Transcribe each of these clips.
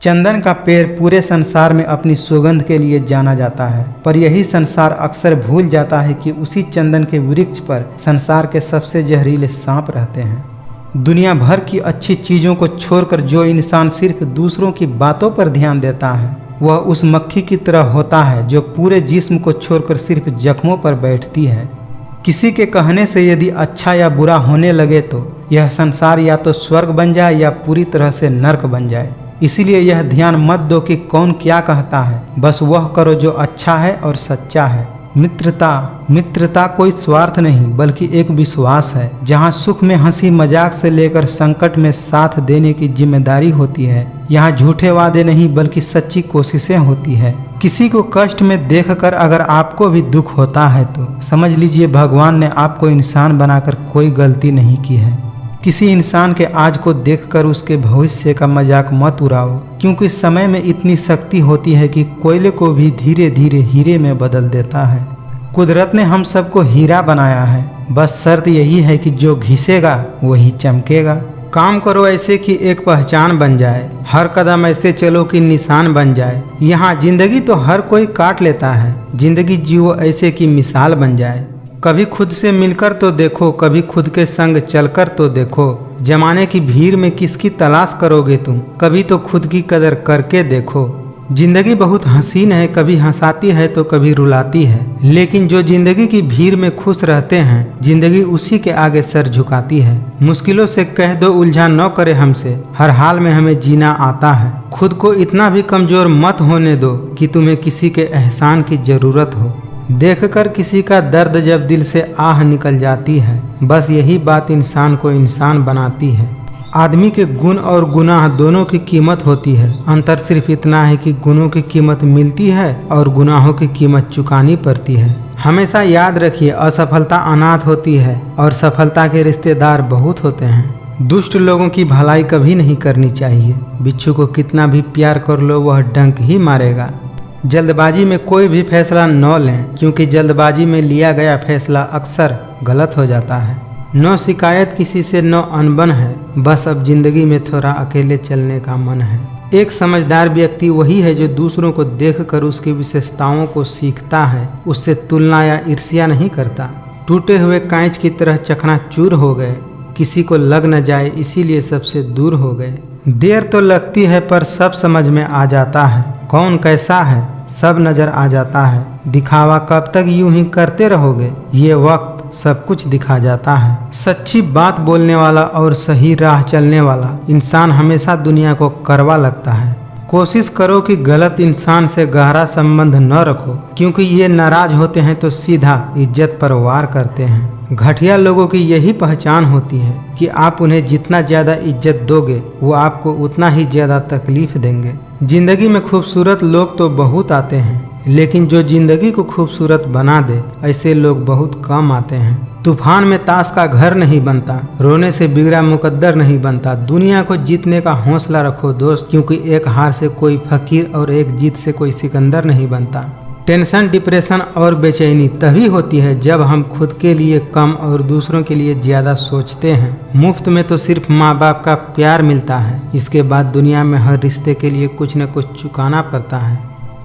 चंदन का पेड़ पूरे संसार में अपनी सुगंध के लिए जाना जाता है, पर यही संसार अक्सर भूल जाता है कि उसी चंदन के वृक्ष पर संसार के सबसे जहरीले सांप रहते हैं। दुनिया भर की अच्छी चीज़ों को छोड़कर जो इंसान सिर्फ दूसरों की बातों पर ध्यान देता है, वह उस मक्खी की तरह होता है जो पूरे जिस्म को छोड़कर सिर्फ जख्मों पर बैठती है। किसी के कहने से यदि अच्छा या बुरा होने लगे तो यह संसार या तो स्वर्ग बन जाए या पूरी तरह से नर्क बन जाए। इसीलिए यह ध्यान मत दो कि कौन क्या कहता है, बस वह करो जो अच्छा है और सच्चा है। मित्रता कोई स्वार्थ नहीं बल्कि एक विश्वास है, जहाँ सुख में हंसी मजाक से लेकर संकट में साथ देने की जिम्मेदारी होती है। यहाँ झूठे वादे नहीं बल्कि सच्ची कोशिशें होती है। किसी को कष्ट में देखकर अगर आपको भी दुख होता है तो समझ लीजिए भगवान ने आपको इंसान बनाकर कोई गलती नहीं की है। किसी इंसान के आज को देखकर उसके भविष्य का मजाक मत उड़ाओ, क्योंकि समय में इतनी शक्ति होती है कि कोयले को भी धीरे धीरे हीरे में बदल देता है। कुदरत ने हम सबको हीरा बनाया है, बस शर्त यही है कि जो घिसेगा वही चमकेगा। काम करो ऐसे कि एक पहचान बन जाए, हर कदम ऐसे चलो कि निशान बन जाए। यहाँ जिंदगी तो हर कोई काट लेता है, जिंदगी जियो ऐसे कि मिसाल बन जाए। कभी खुद से मिलकर तो देखो, कभी खुद के संग चलकर तो देखो। जमाने की भीड़ में किसकी तलाश करोगे तुम, कभी तो खुद की कदर करके देखो। जिंदगी बहुत हसीन है, कभी हंसाती है तो कभी रुलाती है, लेकिन जो जिंदगी की भीड़ में खुश रहते हैं जिंदगी उसी के आगे सर झुकाती है। मुश्किलों से कह दो उलझा न करे हमसे, हर हाल में हमें जीना आता है। खुद को इतना भी कमजोर मत होने दो कि तुम्हें किसी के एहसान की जरूरत हो। देखकर किसी का दर्द जब दिल से आह निकल जाती है, बस यही बात इंसान को इंसान बनाती है। आदमी के गुण और गुनाह दोनों की कीमत होती है, अंतर सिर्फ इतना है कि गुणों की कीमत मिलती है और गुनाहों की कीमत चुकानी पड़ती है। हमेशा याद रखिए, असफलता अनाथ होती है और सफलता के रिश्तेदार बहुत होते हैं। दुष्ट लोगों की भलाई कभी नहीं करनी चाहिए। बिच्छू को कितना भी प्यार कर लो वह डंक ही मारेगा। जल्दबाजी में कोई भी फैसला न लें, क्योंकि जल्दबाजी में लिया गया फैसला अक्सर गलत हो जाता है। न शिकायत किसी से न अनबन है, बस अब जिंदगी में थोड़ा अकेले चलने का मन है। एक समझदार व्यक्ति वही है जो दूसरों को देखकर उसकी विशेषताओं को सीखता है, उससे तुलना या ईर्ष्या नहीं करता। टूटे हुए कांच की तरह चकनाचूर हो गए, किसी को लग न जाए इसीलिए सबसे दूर हो गए। देर तो लगती है पर सब समझ में आ जाता है, कौन कैसा है सब नजर आ जाता है। दिखावा कब तक यूं ही करते रहोगे, ये वक्त सब कुछ दिखा जाता है। सच्ची बात बोलने वाला और सही राह चलने वाला इंसान हमेशा दुनिया को कड़वा लगता है। कोशिश करो कि गलत इंसान से गहरा संबंध न रखो, क्योंकि ये नाराज होते हैं तो सीधा इज्जत पर वार करते हैं। घटिया लोगों की यही पहचान होती है कि आप उन्हें जितना ज़्यादा इज्जत दोगे वो आपको उतना ही ज़्यादा तकलीफ देंगे। जिंदगी में खूबसूरत लोग तो बहुत आते हैं, लेकिन जो जिंदगी को खूबसूरत बना दे ऐसे लोग बहुत कम आते हैं। तूफान में ताश का घर नहीं बनता, रोने से बिगड़ा मुकद्दर नहीं बनता। दुनिया को जीतने का हौसला रखो दोस्त, क्योंकि एक हार से कोई फकीर और एक जीत से कोई सिकंदर नहीं बनता। टेंशन, डिप्रेशन और बेचैनी तभी होती है जब हम खुद के लिए कम और दूसरों के लिए ज़्यादा सोचते हैं। मुफ्त में तो सिर्फ माँ बाप का प्यार मिलता है, इसके बाद दुनिया में हर रिश्ते के लिए कुछ न कुछ चुकाना पड़ता है।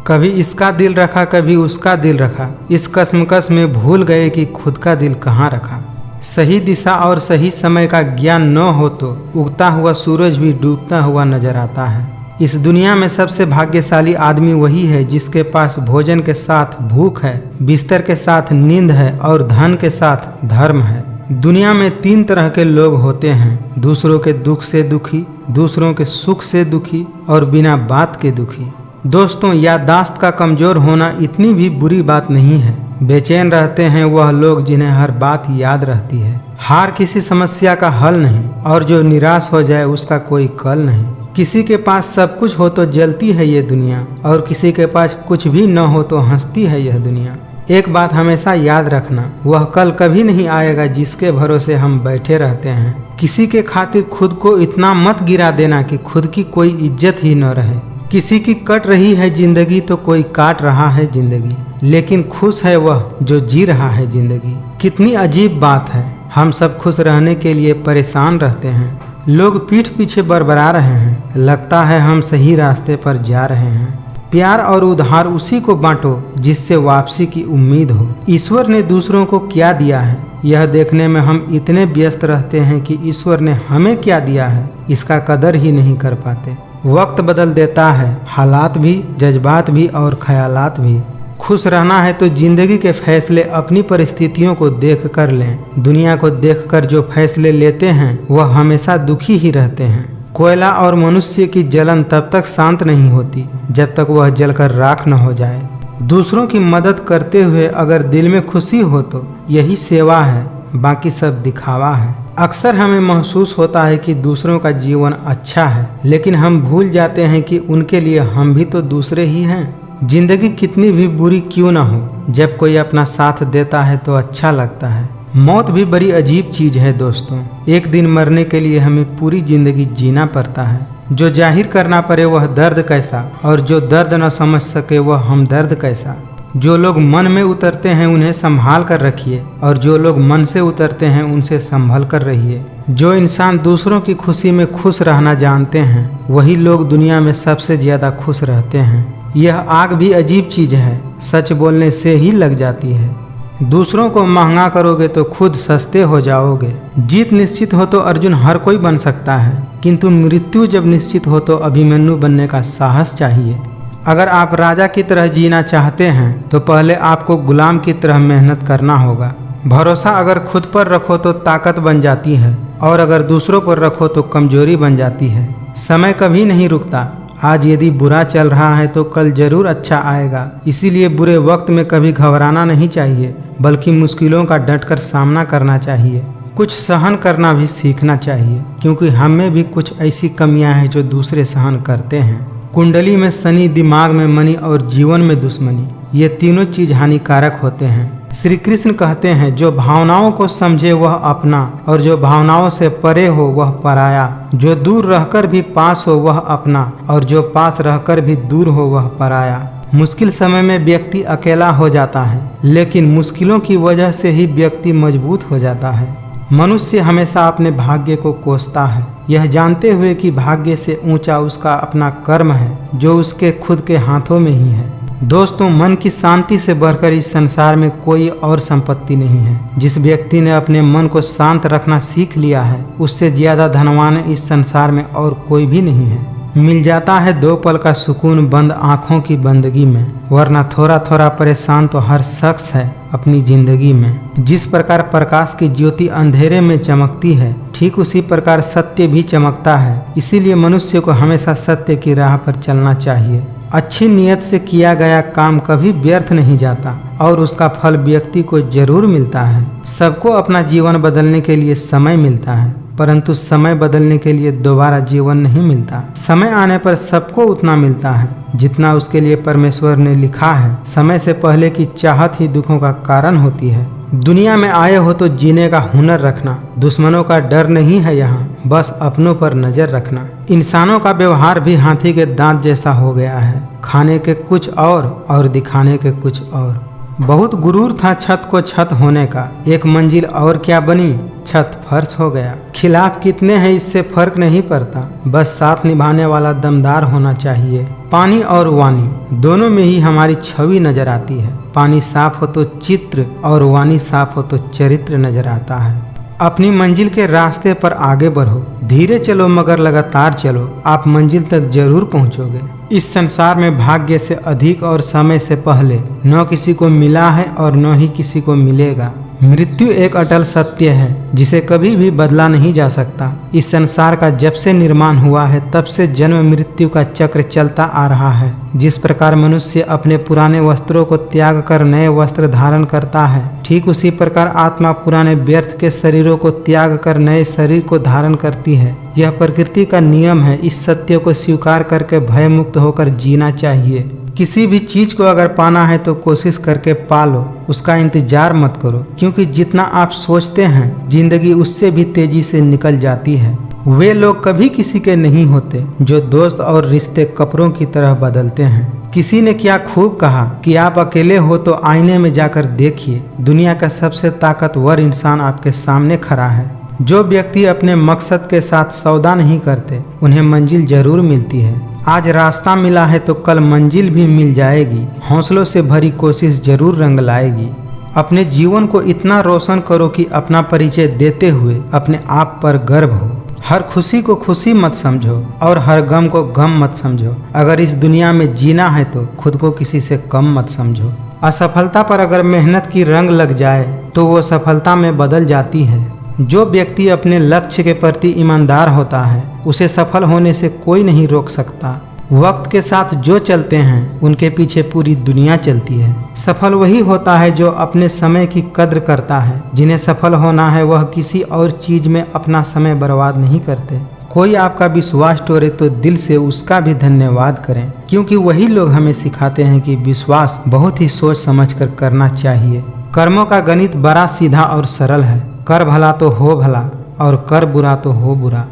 कभी इसका दिल रखा कभी उसका दिल रखा, इस कसमकस में भूल गए कि खुद का दिल कहाँ रखा। सही दिशा और सही समय का ज्ञान न हो तो उगता हुआ सूरज भी डूबता हुआ नजर आता है। इस दुनिया में सबसे भाग्यशाली आदमी वही है जिसके पास भोजन के साथ भूख है, बिस्तर के साथ नींद है और धन के साथ धर्म है। दुनिया में 3 तरह के लोग होते हैं, दूसरों के दुख से दुखी, दूसरों के सुख से दुखी और बिना बात के दुखी। दोस्तों, याददाश्त का कमजोर होना इतनी भी बुरी बात नहीं है। बेचैन रहते हैं वह लोग जिन्हें हर बात याद रहती है। हार किसी समस्या का हल नहीं और जो निराश हो जाए उसका कोई कल नहीं। किसी के पास सब कुछ हो तो जलती है ये दुनिया, और किसी के पास कुछ भी न हो तो हंसती है यह दुनिया। एक बात हमेशा याद रखना, वह कल कभी नहीं आएगा जिसके भरोसे हम बैठे रहते हैं। किसी के खातिर खुद को इतना मत गिरा देना कि खुद की कोई इज्जत ही न रहे। किसी की कट रही है जिंदगी तो कोई काट रहा है जिंदगी, लेकिन खुश है वह जो जी रहा है जिंदगी। कितनी अजीब बात है, हम सब खुश रहने के लिए परेशान रहते हैं, लोग पीठ पीछे बरबरा रहे हैं, लगता है हम सही रास्ते पर जा रहे हैं। प्यार और उधार उसी को बांटो जिससे वापसी की उम्मीद हो। ईश्वर ने दूसरों को क्या दिया है, यह देखने में हम इतने व्यस्त रहते हैं कि ईश्वर ने हमें क्या दिया है इसका कदर ही नहीं कर पाते। वक्त बदल देता है, हालात भी, जज्बात भी और ख्यालात भी। खुश रहना है तो जिंदगी के फैसले अपनी परिस्थितियों को देख कर लें। दुनिया को देखकर जो फैसले लेते हैं वह हमेशा दुखी ही रहते हैं। कोयला और मनुष्य की जलन तब तक शांत नहीं होती जब तक वह जलकर राख न हो जाए। दूसरों की मदद करते हुए अगर दिल में खुशी हो तो यही सेवा है, बाकी सब दिखावा है। अक्सर हमें महसूस होता है कि दूसरों का जीवन अच्छा है, लेकिन हम भूल जाते हैं कि उनके लिए हम भी तो दूसरे ही हैं। जिंदगी कितनी भी बुरी क्यों ना हो, जब कोई अपना साथ देता है तो अच्छा लगता है। मौत भी बड़ी अजीब चीज है दोस्तों। एक दिन मरने के लिए हमें पूरी जिंदगी जीना पड़ता है। जो जाहिर करना पड़े वह दर्द कैसा, और जो दर्द न समझ सके वह हमदर्द कैसा। जो लोग मन में उतरते हैं उन्हें संभाल कर रखिए, और जो लोग मन से उतरते हैं उनसे संभल कर रहिए। जो इंसान दूसरों की खुशी में खुश रहना जानते हैं वही लोग दुनिया में सबसे ज्यादा खुश रहते हैं। यह आग भी अजीब चीज है, सच बोलने से ही लग जाती है। दूसरों को महंगा करोगे तो खुद सस्ते हो जाओगे। जीत निश्चित हो तो अर्जुन हर कोई बन सकता है, किंतु मृत्यु जब निश्चित हो तो अभिमन्यु बनने का साहस चाहिए। अगर आप राजा की तरह जीना चाहते हैं तो पहले आपको गुलाम की तरह मेहनत करना होगा। भरोसा अगर खुद पर रखो तो ताकत बन जाती है, और अगर दूसरों पर रखो तो कमजोरी बन जाती है। समय कभी नहीं रुकता। आज यदि बुरा चल रहा है तो कल जरूर अच्छा आएगा। इसीलिए बुरे वक्त में कभी घबराना नहीं चाहिए, बल्कि मुश्किलों का डटकर सामना करना चाहिए। कुछ सहन करना भी सीखना चाहिए, क्योंकि हम में भी कुछ ऐसी कमियां हैं जो दूसरे सहन करते हैं। कुंडली में शनि, दिमाग में मनी और जीवन में दुश्मनी, ये तीनों चीज हानिकारक होते हैं। श्री कृष्ण कहते हैं, जो भावनाओं को समझे वह अपना, और जो भावनाओं से परे हो वह पराया। जो दूर रहकर भी पास हो वह अपना, और जो पास रहकर भी दूर हो वह पराया। मुश्किल समय में व्यक्ति अकेला हो जाता है, लेकिन मुश्किलों की वजह से ही व्यक्ति मजबूत हो जाता है। मनुष्य हमेशा अपने भाग्य को कोसता है, यह जानते हुए कि भाग्य से ऊंचा उसका अपना कर्म है, जो उसके खुद के हाथों में ही है। दोस्तों, मन की शांति से बढ़कर इस संसार में कोई और संपत्ति नहीं है। जिस व्यक्ति ने अपने मन को शांत रखना सीख लिया है, उससे ज्यादा धनवान इस संसार में और कोई भी नहीं है। मिल जाता है 2 पल का सुकून बंद आँखों की बंदगी में, वरना थोड़ा थोड़ा परेशान तो हर शख्स है अपनी जिंदगी में। जिस प्रकार प्रकाश की ज्योति अंधेरे में चमकती है, ठीक उसी प्रकार सत्य भी चमकता है। इसीलिए मनुष्य को हमेशा सत्य की राह पर चलना चाहिए। अच्छी नियत से किया गया काम कभी व्यर्थ नहीं जाता, और उसका फल व्यक्ति को जरूर मिलता है। सबको अपना जीवन बदलने के लिए समय मिलता है, परंतु समय बदलने के लिए दोबारा जीवन नहीं मिलता। समय आने पर सबको उतना मिलता है जितना उसके लिए परमेश्वर ने लिखा है। समय से पहले की चाहत ही दुखों का कारण होती है। दुनिया में आए हो तो जीने का हुनर रखना। दुश्मनों का डर नहीं है यहाँ, बस अपनों पर नजर रखना। इंसानों का व्यवहार भी हाथी के दांत जैसा हो गया है, खाने के कुछ और दिखाने के कुछ और। बहुत गुरूर था छत को छत होने का, एक मंजिल और क्या बनी, छत फर्श हो गया। खिलाफ कितने हैं इससे फर्क नहीं पड़ता, बस साथ निभाने वाला दमदार होना चाहिए। पानी और वाणी दोनों में ही हमारी छवि नजर आती है। पानी साफ हो तो चित्र, और वाणी साफ हो तो चरित्र नजर आता है। अपनी मंजिल के रास्ते पर आगे बढ़ो, धीरे चलो मगर लगातार चलो, आप मंजिल तक जरूर पहुंचोगे। इस संसार में भाग्य से अधिक और समय से पहले न किसी को मिला है और न ही किसी को मिलेगा। मृत्यु एक अटल सत्य है जिसे कभी भी बदला नहीं जा सकता। इस संसार का जब से निर्माण हुआ है तब से जन्म मृत्यु का चक्र चलता आ रहा है। जिस प्रकार मनुष्य अपने पुराने वस्त्रों को त्याग कर नए वस्त्र धारण करता है, ठीक उसी प्रकार आत्मा पुराने व्यर्थ के शरीरों को त्याग कर नए शरीर को धारण करती है। यह प्रकृति का नियम है। इस सत्य को स्वीकार करके भय मुक्त होकर जीना चाहिए। किसी भी चीज को अगर पाना है तो कोशिश करके पालो, उसका इंतजार मत करो, क्योंकि जितना आप सोचते हैं जिंदगी उससे भी तेजी से निकल जाती है। वे लोग कभी किसी के नहीं होते जो दोस्त और रिश्ते कपड़ों की तरह बदलते हैं। किसी ने क्या खूब कहा कि आप अकेले हो तो आईने में जाकर देखिए, दुनिया का सबसे ताकतवर इंसान आपके सामने खड़ा है। जो व्यक्ति अपने मकसद के साथ सौदा नहीं करते उन्हें मंजिल जरूर मिलती है। आज रास्ता मिला है तो कल मंजिल भी मिल जाएगी। हौसलों से भरी कोशिश जरूर रंग लाएगी। अपने जीवन को इतना रोशन करो कि अपना परिचय देते हुए अपने आप पर गर्व हो। हर खुशी को खुशी मत समझो और हर गम को गम मत समझो। अगर इस दुनिया में जीना है तो खुद को किसी से कम मत समझो। असफलता पर अगर मेहनत की रंग लग जाए तो वो सफलता में बदल जाती है। जो व्यक्ति अपने लक्ष्य के प्रति ईमानदार होता है उसे सफल होने से कोई नहीं रोक सकता। वक्त के साथ जो चलते हैं उनके पीछे पूरी दुनिया चलती है। सफल वही होता है जो अपने समय की कद्र करता है। जिन्हें सफल होना है वह किसी और चीज में अपना समय बर्बाद नहीं करते। कोई आपका विश्वास तोड़े तो दिल से उसका भी धन्यवाद करें, क्योंकि वही लोग हमें सिखाते हैं कि विश्वास बहुत ही सोच समझ कर करना चाहिए। कर्मों का गणित बड़ा सीधा और सरल है। कर भला तो हो भला और कर बुरा तो हो बुरा।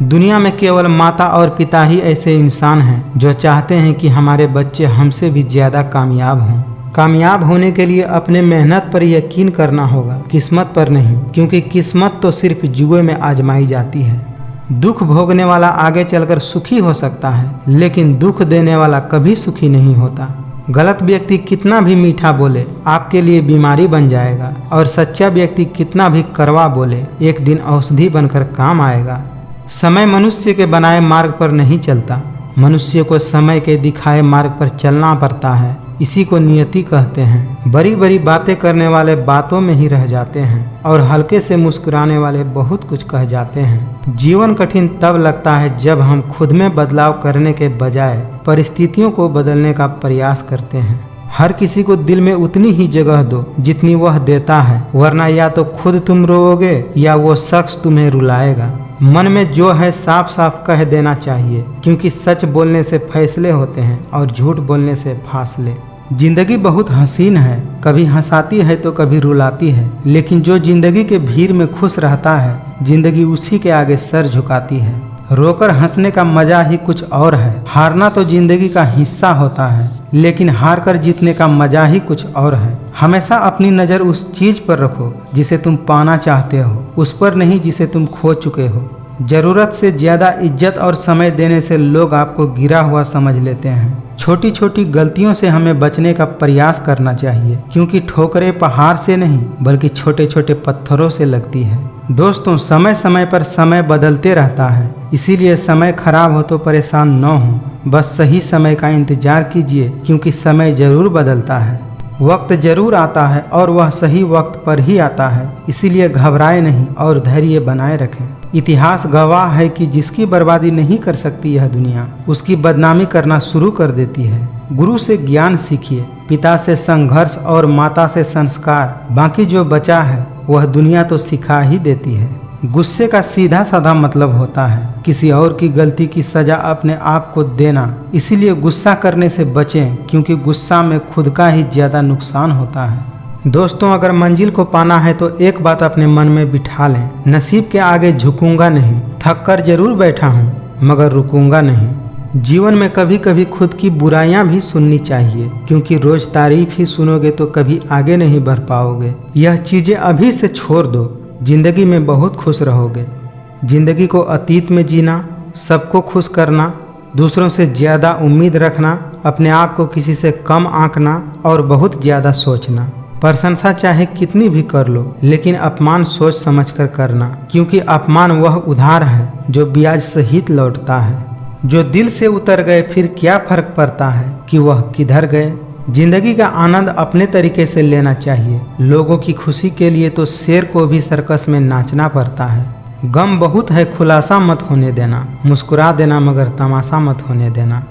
दुनिया में केवल माता और पिता ही ऐसे इंसान हैं जो चाहते हैं कि हमारे बच्चे हमसे भी ज्यादा कामयाब हों। कामयाब होने के लिए अपने मेहनत पर यकीन करना होगा, किस्मत पर नहीं, क्योंकि किस्मत तो सिर्फ जुए में आजमाई जाती है। दुख भोगने वाला आगे चलकर सुखी हो सकता है, लेकिन दुख देने वाला कभी सुखी नहीं होता। गलत व्यक्ति कितना भी मीठा बोले आपके लिए बीमारी बन जाएगा, और सच्चा व्यक्ति कितना भी कड़वा बोले एक दिन औषधि बनकर काम आएगा। समय मनुष्य के बनाए मार्ग पर नहीं चलता, मनुष्य को समय के दिखाए मार्ग पर चलना पड़ता है। इसी को नियति कहते हैं। बड़ी बड़ी बातें करने वाले बातों में ही रह जाते हैं और हल्के से मुस्कुराने वाले बहुत कुछ कह जाते हैं। जीवन कठिन तब लगता है जब हम खुद में बदलाव करने के बजाय परिस्थितियों को बदलने का प्रयास करते हैं। हर किसी को दिल में उतनी ही जगह दो जितनी वह देता है, वरना या तो खुद तुम रोओगे या वो शख्स तुम्हें रुलाएगा। मन में जो है साफ साफ कह देना चाहिए, क्योंकि सच बोलने से फैसले होते हैं और झूठ बोलने से फासले। जिंदगी बहुत हसीन है, कभी हंसाती है तो कभी रुलाती है, लेकिन जो जिंदगी के भीड़ में खुश रहता है जिंदगी उसी के आगे सर झुकाती है। रोकर हंसने का मजा ही कुछ और है। हारना तो जिंदगी का हिस्सा होता है, लेकिन हार कर जीतने का मजा ही कुछ और है। हमेशा अपनी नज़र उस चीज पर रखो जिसे तुम पाना चाहते हो, उस पर नहीं जिसे तुम खो चुके हो। जरूरत से ज्यादा इज्जत और समय देने से लोग आपको गिरा हुआ समझ लेते हैं। छोटी छोटी गलतियों से हमें बचने का प्रयास करना चाहिए, क्योंकि ठोकरें पहाड़ से नहीं बल्कि छोटे छोटे पत्थरों से लगती है। दोस्तों, समय समय पर समय बदलते रहता है, इसीलिए समय खराब हो तो परेशान न हो, बस सही समय का इंतजार कीजिए, क्योंकि समय जरूर बदलता है। वक्त जरूर आता है और वह सही वक्त पर ही आता है, इसीलिए घबराए नहीं और धैर्य बनाए रखें। इतिहास गवाह है कि जिसकी बर्बादी नहीं कर सकती यह दुनिया, उसकी बदनामी करना शुरू कर देती है। गुरु से ज्ञान सीखिए, पिता से संघर्ष और माता से संस्कार, बाकी जो बचा है वह दुनिया तो सिखा ही देती है। गुस्से का सीधा साधा मतलब होता है किसी और की गलती की सजा अपने आप को देना, इसीलिए गुस्सा करने से बचें, क्योंकि गुस्सा में खुद का ही ज्यादा नुकसान होता है। दोस्तों, अगर मंजिल को पाना है तो एक बात अपने मन में बिठा लें, नसीब के आगे झुकूंगा नहीं। थक कर जरूर बैठा हूँ मगर रुकूंगा नहीं। जीवन में कभी कभी खुद की बुराइयां भी सुननी चाहिए, क्योंकि रोज तारीफ ही सुनोगे तो कभी आगे नहीं बढ़ पाओगे। यह चीजें अभी से छोड़ दो, जिंदगी में बहुत खुश रहोगे। जिंदगी को अतीत में जीना, सबको खुश करना, दूसरों से ज्यादा उम्मीद रखना, अपने आप को किसी से कम आंकना और बहुत ज्यादा सोचना। प्रशंसा चाहे कितनी भी कर लो, लेकिन अपमान सोच समझ कर करना, क्योंकि अपमान वह उधार है जो ब्याज सहित लौटता है। जो दिल से उतर गए फिर क्या फर्क पड़ता है कि वह किधर गए। जिंदगी का आनंद अपने तरीके से लेना चाहिए। लोगों की खुशी के लिए तो शेर को भी सर्कस में नाचना पड़ता है। गम बहुत है, खुलासा मत होने देना, मुस्कुरा देना मगर तमाशा मत होने देना।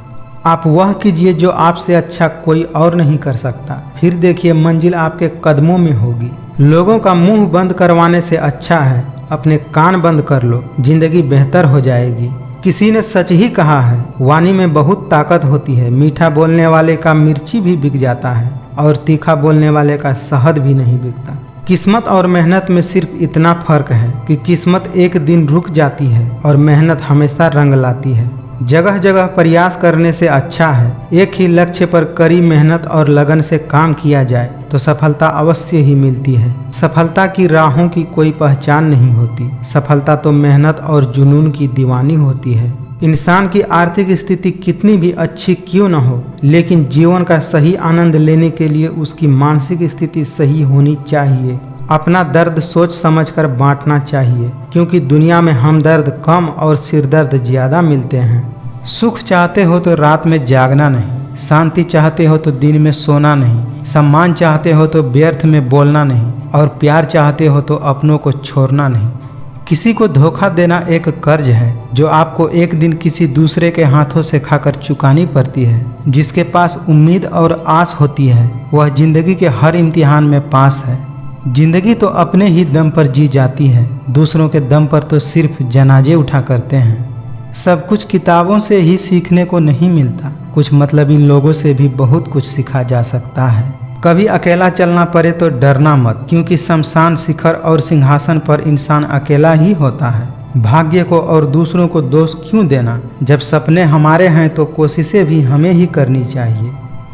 आप वह कीजिए जो आपसे अच्छा कोई और नहीं कर सकता, फिर देखिए मंजिल आपके कदमों में होगी। लोगों का मुंह बंद करवाने से अच्छा है अपने कान बंद कर लो, जिंदगी बेहतर हो जाएगी। किसी ने सच ही कहा है, वाणी में बहुत ताकत होती है। मीठा बोलने वाले का मिर्ची भी बिक जाता है और तीखा बोलने वाले का शहद भी नहीं बिकता। किस्मत और मेहनत में सिर्फ इतना फर्क है कि किस्मत एक दिन रुक जाती है और मेहनत हमेशा रंग लाती है। जगह जगह प्रयास करने से अच्छा है एक ही लक्ष्य पर कड़ी मेहनत और लगन से काम किया जाए। तो सफलता अवश्य ही मिलती है। सफलता की राहों की कोई पहचान नहीं होती। सफलता तो मेहनत और जुनून की दीवानी होती है। इंसान की आर्थिक स्थिति कितनी भी अच्छी क्यों न हो, लेकिन जीवन का सही आनंद लेने के लिए उसकी मानसिक स्थिति सही होनी चाहिए। अपना दर्द सोच समझकर बांटना चाहिए, क्योंकि दुनिया में हमदर्द कम और सिरदर्द ज्यादा मिलते हैं। सुख चाहते हो तो रात में जागना नहीं, शांति चाहते हो तो दिन में सोना नहीं, सम्मान चाहते हो तो व्यर्थ में बोलना नहीं, और प्यार चाहते हो तो अपनों को छोड़ना नहीं। किसी को धोखा देना एक कर्ज है जो आपको एक दिन किसी दूसरे के हाथों से खाकर चुकानी पड़ती है। जिसके पास उम्मीद और आस होती है वह जिंदगी के हर इम्तिहान में पास है। जिंदगी तो अपने ही दम पर जी जाती है, दूसरों के दम पर तो सिर्फ जनाजे उठा करते हैं। सब कुछ किताबों से ही सीखने को नहीं मिलता, कुछ मतलब इन लोगों से भी बहुत कुछ सीखा जा सकता है। कभी अकेला चलना पड़े तो डरना मत, क्योंकि शमशान शिखर और सिंहासन पर इंसान अकेला ही होता है। भाग्य को और दूसरों को दोष क्यों देना, जब सपने हमारे हैं तो कोशिशें भी हमें ही करनी चाहिए।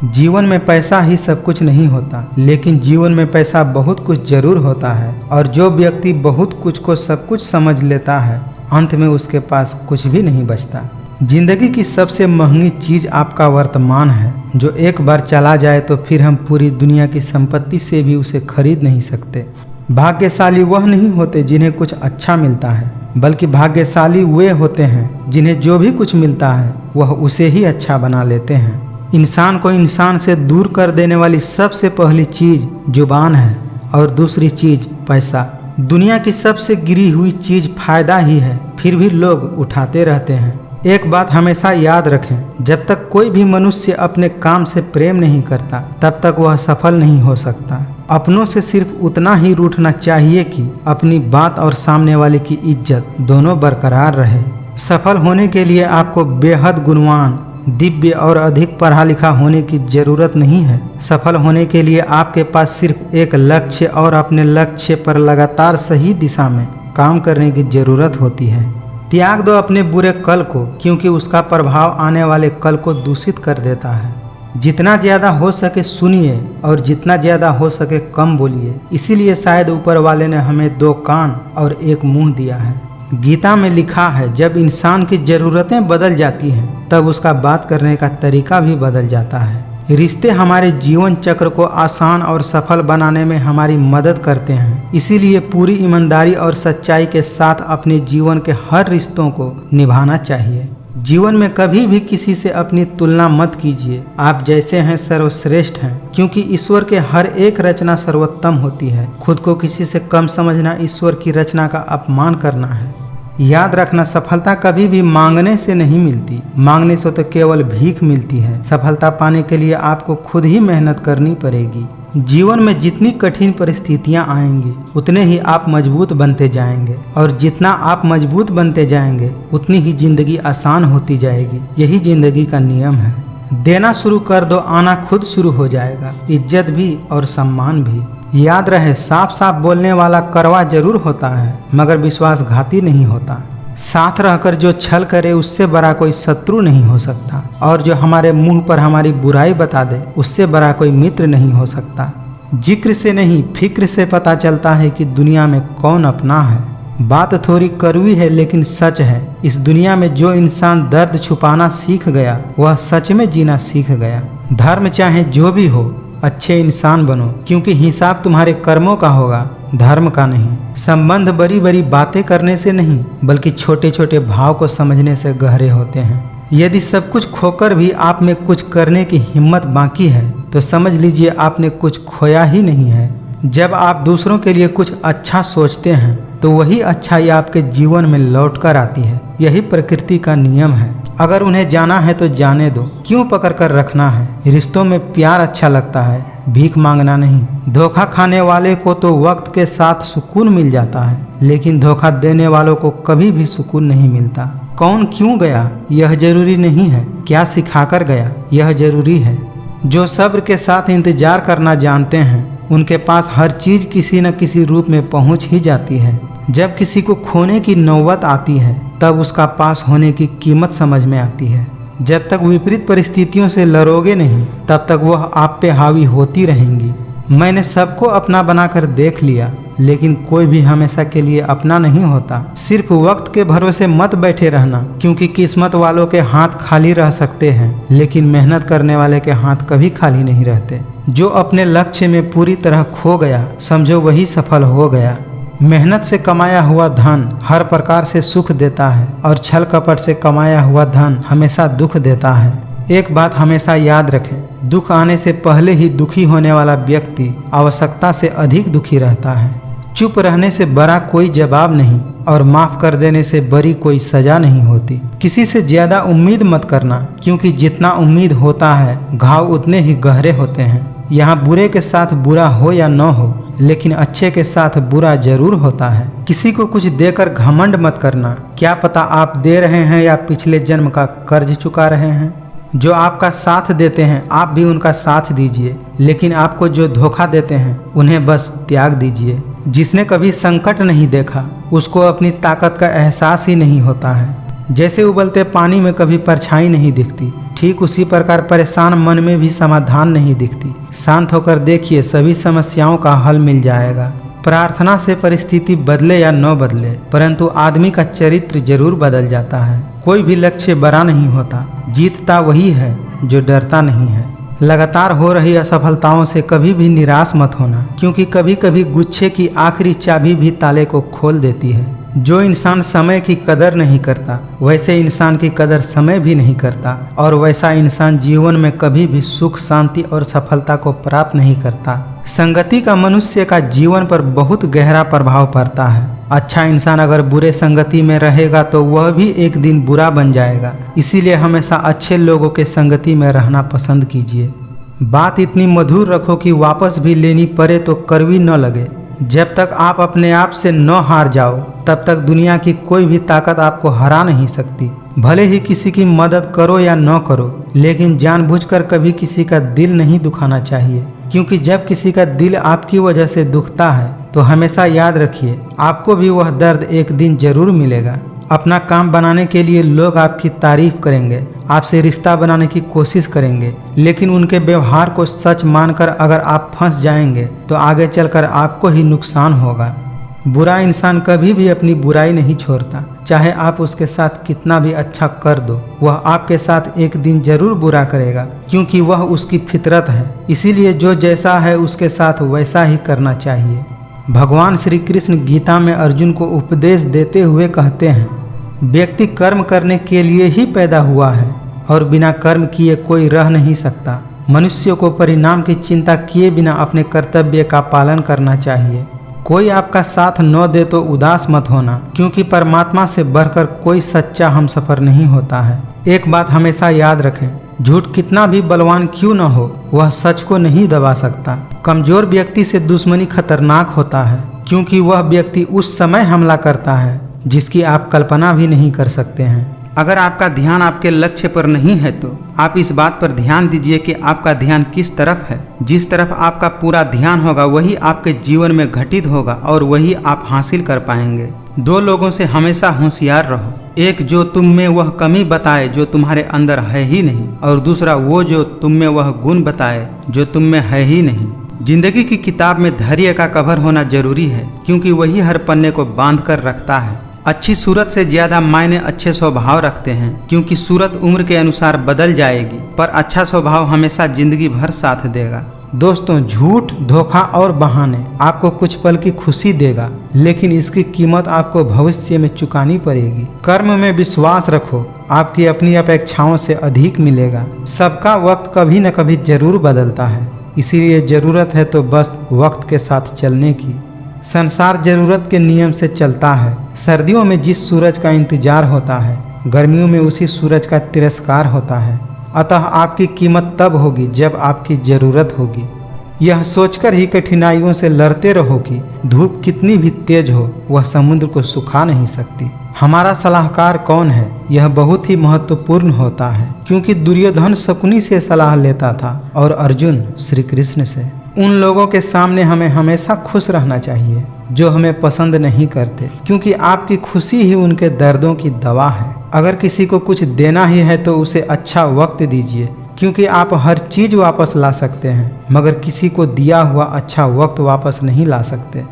जीवन में पैसा ही सब कुछ नहीं होता, लेकिन जीवन में पैसा बहुत कुछ जरूर होता है। और जो व्यक्ति बहुत कुछ को सब कुछ समझ लेता है, अंत में उसके पास कुछ भी नहीं बचता। जिंदगी की सबसे महंगी चीज आपका वर्तमान है, जो एक बार चला जाए तो फिर हम पूरी दुनिया की संपत्ति से भी उसे खरीद नहीं सकते। भाग्यशाली वह नहीं होते जिन्हें कुछ अच्छा मिलता है, बल्कि भाग्यशाली वे होते हैं जिन्हें जो भी कुछ मिलता है वह उसे ही अच्छा बना लेते हैं। इंसान को इंसान से दूर कर देने वाली सबसे पहली चीज जुबान है, और दूसरी चीज पैसा। दुनिया की सबसे गिरी हुई चीज फायदा ही है, फिर भी लोग उठाते रहते हैं। एक बात हमेशा याद रखें, जब तक कोई भी मनुष्य अपने काम से प्रेम नहीं करता तब तक वह सफल नहीं हो सकता। अपनों से सिर्फ उतना ही रूठना चाहिए कि अपनी बात और सामने वाले की इज्जत दोनों बरकरार रहे। सफल होने के लिए आपको बेहद गुणवान, दिव्य और अधिक पढ़ा लिखा होने की जरूरत नहीं है। सफल होने के लिए आपके पास सिर्फ एक लक्ष्य और अपने लक्ष्य पर लगातार सही दिशा में काम करने की जरूरत होती है। त्याग दो अपने बुरे कल को, क्योंकि उसका प्रभाव आने वाले कल को दूषित कर देता है। जितना ज़्यादा हो सके सुनिए और जितना ज़्यादा हो सके कम बोलिए। इसीलिए शायद ऊपर वाले ने हमें 2 कान और 1 मुंह दिया है। गीता में लिखा है, जब इंसान की ज़रूरतें बदल जाती हैं तब उसका बात करने का तरीका भी बदल जाता है। रिश्ते हमारे जीवन चक्र को आसान और सफल बनाने में हमारी मदद करते हैं। इसीलिए पूरी ईमानदारी और सच्चाई के साथ अपने जीवन के हर रिश्तों को निभाना चाहिए। जीवन में कभी भी किसी से अपनी तुलना मत कीजिए। आप जैसे हैं सर्वश्रेष्ठ हैं, क्योंकि ईश्वर के हर एक रचना सर्वोत्तम होती है। खुद को किसी से कम समझना ईश्वर की रचना का अपमान करना है। याद रखना, सफलता कभी भी मांगने से नहीं मिलती, मांगने से तो केवल भीख मिलती है। सफलता पाने के लिए आपको खुद ही मेहनत करनी पड़ेगी। जीवन में जितनी कठिन परिस्थितियां आएंगी उतने ही आप मजबूत बनते जाएंगे, और जितना आप मजबूत बनते जाएंगे उतनी ही जिंदगी आसान होती जाएगी। यही जिंदगी का नियम है। देना शुरू कर दो, आना खुद शुरू हो जाएगा, इज्जत भी और सम्मान भी। याद रहे, साफ साफ बोलने वाला कड़वा जरूर होता है, मगर विश्वासघाती नहीं होता। साथ रहकर जो छल करे उससे बड़ा कोई शत्रु नहीं हो सकता, और जो हमारे मुंह पर हमारी बुराई बता दे उससे बड़ा कोई मित्र नहीं हो सकता। जिक्र से नहीं फिक्र से पता चलता है कि दुनिया में कौन अपना है। बात थोड़ी कड़वी है लेकिन सच है। इस दुनिया में जो इंसान दर्द छुपाना सीख गया वह सच में जीना सीख गया। धर्म चाहे जो भी हो, अच्छे इंसान बनो, क्योंकि हिसाब तुम्हारे कर्मों का होगा, धर्म का नहीं। संबंध बड़ी बड़ी बातें करने से नहीं, बल्कि छोटे छोटे भाव को समझने से गहरे होते हैं। यदि सब कुछ खोकर भी आप में कुछ करने की हिम्मत बाकी है तो समझ लीजिए आपने कुछ खोया ही नहीं है। जब आप दूसरों के लिए कुछ अच्छा सोचते हैं तो वही अच्छाई आपके जीवन में लौट कर आती है। यही प्रकृति का नियम है। अगर उन्हें जाना है तो जाने दो, क्यों पकड़ कर रखना है। रिश्तों में प्यार अच्छा लगता है, भीख मांगना नहीं। धोखा खाने वाले को तो वक्त के साथ सुकून मिल जाता है, लेकिन धोखा देने वालों को कभी भी सुकून नहीं मिलता। कौन क्यों गया यह जरूरी नहीं है, क्या सिखाकर गया यह जरूरी है। जो सब्र के साथ इंतजार करना जानते हैं उनके पास हर चीज किसी न किसी रूप में पहुंच ही जाती है। जब किसी को खोने की नौबत आती है तब उसका पास होने की कीमत समझ में आती है। जब तक विपरीत परिस्थितियों से लड़ोगे नहीं तब तक वह आप पे हावी होती रहेंगी। मैंने सबको अपना बनाकर देख लिया, लेकिन कोई भी हमेशा के लिए अपना नहीं होता। सिर्फ वक्त के भरोसे मत बैठे रहना, क्योंकि किस्मत वालों के हाथ खाली रह सकते हैं, लेकिन मेहनत करने वाले के हाथ कभी खाली नहीं रहते। जो अपने लक्ष्य में पूरी तरह खो गया, समझो वही सफल हो गया। मेहनत से कमाया हुआ धन हर प्रकार से सुख देता है, और छल कपट से कमाया हुआ धन हमेशा दुख देता है। एक बात हमेशा याद रखें, दुख आने से पहले ही दुखी होने वाला व्यक्ति आवश्यकता से अधिक दुखी रहता है। चुप रहने से बड़ा कोई जवाब नहीं, और माफ कर देने से बड़ी कोई सजा नहीं होती। किसी से ज्यादा उम्मीद मत करना, क्योंकि जितना उम्मीद होता है घाव उतने ही गहरे होते हैं। यहाँ बुरे के साथ बुरा हो या न हो, लेकिन अच्छे के साथ बुरा जरूर होता है। किसी को कुछ देकर घमंड मत करना, क्या पता आप दे रहे हैं या पिछले जन्म का कर्ज चुका रहे हैं। जो आपका साथ देते हैं आप भी उनका साथ दीजिए, लेकिन आपको जो धोखा देते हैं उन्हें बस त्याग दीजिए। जिसने कभी संकट नहीं देखा उसको अपनी ताकत का एहसास ही नहीं होता है। जैसे उबलते पानी में कभी परछाई नहीं दिखती, ठीक उसी प्रकार परेशान मन में भी समाधान नहीं दिखती। शांत होकर देखिए, सभी समस्याओं का हल मिल जाएगा। प्रार्थना से परिस्थिति बदले या न बदले, परंतु आदमी का चरित्र जरूर बदल जाता है। कोई भी लक्ष्य बड़ा नहीं होता, जीतता वही है जो डरता नहीं है। लगातार हो रही असफलताओं से कभी भी निराश मत होना, क्योंकि कभी कभी गुच्छे की आखिरी चाबी भी ताले को खोल देती है। जो इंसान समय की कदर नहीं करता, वैसे इंसान की कदर समय भी नहीं करता, और वैसा इंसान जीवन में कभी भी सुख, शांति और सफलता को प्राप्त नहीं करता। संगति का मनुष्य का जीवन पर बहुत गहरा प्रभाव पड़ता है। अच्छा इंसान अगर बुरे संगति में रहेगा तो वह भी एक दिन बुरा बन जाएगा। इसीलिए हमेशा अच्छे लोगों के संगति में रहना पसंद कीजिए। बात इतनी मधुर रखो कि वापस भी लेनी पड़े तो कड़वी न लगे। जब तक आप अपने आप से न हार जाओ, तब तक दुनिया की कोई भी ताकत आपको हरा नहीं सकती। भले ही किसी की मदद करो या न करो, लेकिन जानबूझकर कभी किसी का दिल नहीं दुखाना चाहिए, क्योंकि जब किसी का दिल आपकी वजह से दुखता है तो हमेशा याद रखिए, आपको भी वह दर्द एक दिन जरूर मिलेगा। अपना काम बनाने के लिए लोग आपकी तारीफ करेंगे, आपसे रिश्ता बनाने की कोशिश करेंगे, लेकिन उनके व्यवहार को सच मानकर अगर आप फंस जाएंगे तो आगे चलकर आपको ही नुकसान होगा। बुरा इंसान कभी भी अपनी बुराई नहीं छोड़ता, चाहे आप उसके साथ कितना भी अच्छा कर दो, वह आपके साथ एक दिन जरूर बुरा करेगा, क्योंकि वह उसकी फितरत है। इसीलिए जो जैसा है उसके साथ वैसा ही करना चाहिए। भगवान श्री कृष्ण गीता में अर्जुन को उपदेश देते हुए कहते हैं, व्यक्ति कर्म करने के लिए ही पैदा हुआ है, और बिना कर्म किए कोई रह नहीं सकता। मनुष्य को परिणाम की चिंता किए बिना अपने कर्तव्य का पालन करना चाहिए। कोई आपका साथ न दे तो उदास मत होना, क्योंकि परमात्मा से बढ़कर कोई सच्चा हमसफर नहीं होता है। एक बात हमेशा याद रखें, झूठ कितना भी बलवान क्यों न हो, वह सच को नहीं दबा सकता। कमजोर व्यक्ति से दुश्मनी खतरनाक होता है, क्योंकि वह व्यक्ति उस समय हमला करता है जिसकी आप कल्पना भी नहीं कर सकते हैं। अगर आपका ध्यान आपके लक्ष्य पर नहीं है तो आप इस बात पर ध्यान दीजिए कि आपका ध्यान किस तरफ है। जिस तरफ आपका पूरा ध्यान होगा वही आपके जीवन में घटित होगा, और वही आप हासिल कर पाएंगे। दो लोगों से हमेशा होशियार रहो, एक जो तुम में वह कमी बताए जो तुम्हारे अंदर है ही नहीं, और दूसरा वो जो तुम में वह गुण बताए जो तुम में है ही नहीं। जिंदगी की किताब में धैर्य का कवर होना जरूरी है, क्योंकि वही हर पन्ने को बांध कर रखता है। अच्छी सूरत से ज्यादा मायने अच्छे स्वभाव रखते हैं, क्योंकि सूरत उम्र के अनुसार बदल जाएगी, पर अच्छा स्वभाव हमेशा जिंदगी भर साथ देगा। दोस्तों, झूठ, धोखा और बहाने आपको कुछ पल की खुशी देगा, लेकिन इसकी कीमत आपको भविष्य में चुकानी पड़ेगी। कर्म में विश्वास रखो, आपकी अपनी अपेक्षाओं से अधिक मिलेगा। सबका वक्त कभी न कभी जरूर बदलता है, इसीलिए जरूरत है तो बस वक्त के साथ चलने की। संसार जरूरत के नियम से चलता है। सर्दियों में जिस सूरज का इंतजार होता है, गर्मियों में उसी सूरज का तिरस्कार होता है। अतः आपकी कीमत तब होगी जब आपकी जरूरत होगी। यह सोचकर ही कठिनाइयों से लड़ते रहो कि धूप कितनी भी तेज हो, वह समुद्र को सुखा नहीं सकती। हमारा सलाहकार कौन है, यह बहुत ही महत्वपूर्ण होता है, क्योंकि दुर्योधन शकुनी से सलाह लेता था और अर्जुन श्री कृष्ण से। उन लोगों के सामने हमें हमेशा खुश रहना चाहिए जो हमें पसंद नहीं करते, क्योंकि आपकी खुशी ही उनके दर्दों की दवा है। अगर किसी को कुछ देना ही है तो उसे अच्छा वक्त दीजिए, क्योंकि आप हर चीज़ वापस ला सकते हैं मगर किसी को दिया हुआ अच्छा वक्त वापस नहीं ला सकते।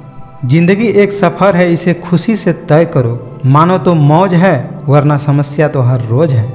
जिंदगी एक सफ़र है, इसे खुशी से तय करो, मानो तो मौज है वरना समस्या तो हर रोज है।